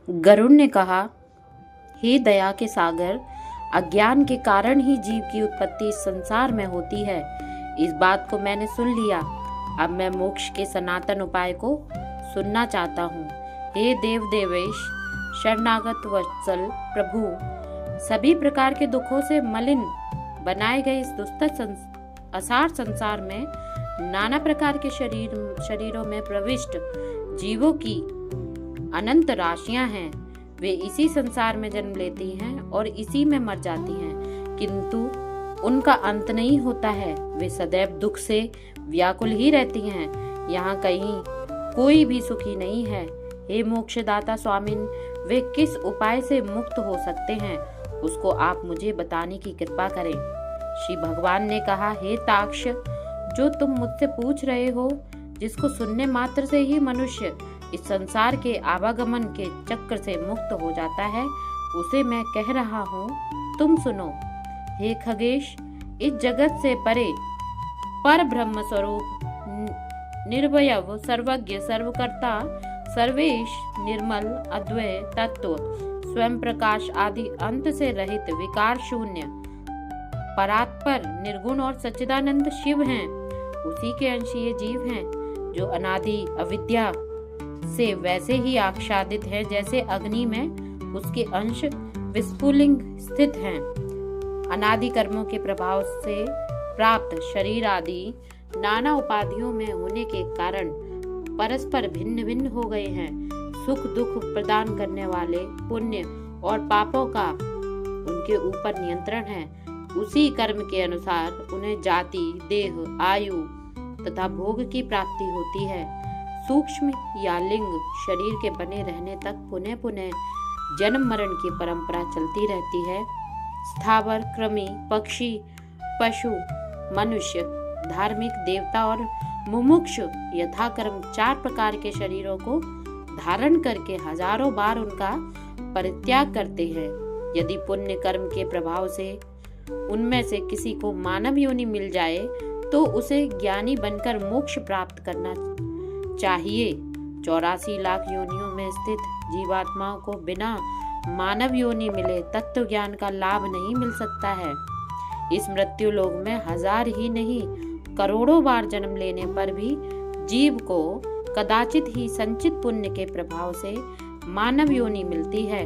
गरुड़ ने कहा, हे दया के सागर, अज्ञान के कारण ही जीव की उत्पत्ति इस संसार में होती है। इस बात को मैंने सुन लिया। अब मैं मोक्ष के सनातन उपाय को सुनना चाहता हूँ। हे देव देवेश, शरणागत वत्सल प्रभु, सभी प्रकार के दुखों से मलिन बनाए गए इस दुस्तर असार संसार में नाना प्रकार के शरीरों में प्रविष्ट जीवों की अनंत राशियां हैं। वे इसी संसार में जन्म लेती हैं और इसी में मर जाती हैं, किंतु उनका अंत नहीं होता है। वे सदैव दुख से व्याकुल ही रहती हैं। यहाँ कहीं कोई भी सुखी नहीं है। हे मोक्षदाता स्वामिन, वे किस उपाय से मुक्त हो सकते हैं, उसको आप मुझे बताने की कृपा करें। श्री भगवान ने कहा, हे ताक्ष, जो तुम मुझसे पूछ रहे हो, जिसको सुनने मात्र से ही मनुष्य इस संसार के आवागमन के चक्र से मुक्त हो जाता है, उसे मैं कह रहा हूँ, तुम सुनो। हे खगेश, इस जगत से परे पर ब्रह्म स्वरूप निर्वयव सर्वज्ञ सर्वकर्ता सर्वेश निर्मल अद्वय तत्व स्वयं प्रकाश आदि अंत से रहित विकार शून्य परात्पर निर्गुण और सच्चिदानंद शिव हैं। उसी के अंश ये जीव हैं, जो अनादि अविद्या से वैसे ही आच्छादित हैं जैसे अग्नि में उसके अंश विस्फुलिंग स्थित हैं। अनादि कर्मों के प्रभाव से प्राप्त शरीर आदि नाना उपाधियों में होने के कारण परस्पर भिन्न भिन्न हो गए हैं। सुख दुख प्रदान करने वाले पुण्य और पापों का उनके ऊपर नियंत्रण है। उसी कर्म के अनुसार उन्हें जाति, देह, आयु तथा भोग की प्राप्ति होती है। सूक्ष्म या लिंग शरीर के बने रहने तक पुनः पुनः जन्म मरण की परंपरा चलती रहती है। स्थावर, कृमि, पक्षी, पशु, मनुष्य, धार्मिक, देवता और मुमुक्षु यथाक्रम 4 प्रकार के शरीरों को धारण करके हजारों बार उनका परित्याग करते हैं। यदि पुण्य कर्म के प्रभाव से उनमें से किसी को मानव योनि मिल जाए तो उसे ज्ञानी बनकर मोक्ष प्राप्त करना चाहिए। 84 लाख योनियों में स्थित जीवात्माओं को बिना मानव योनि मिले तत्व ज्ञान का लाभ नहीं मिल सकता है। इस मृत्यु लोक में 1000 ही नहीं करोड़ों बार जन्म लेने पर भी जीव को कदाचित ही संचित पुण्य के प्रभाव से मानव योनि मिलती है।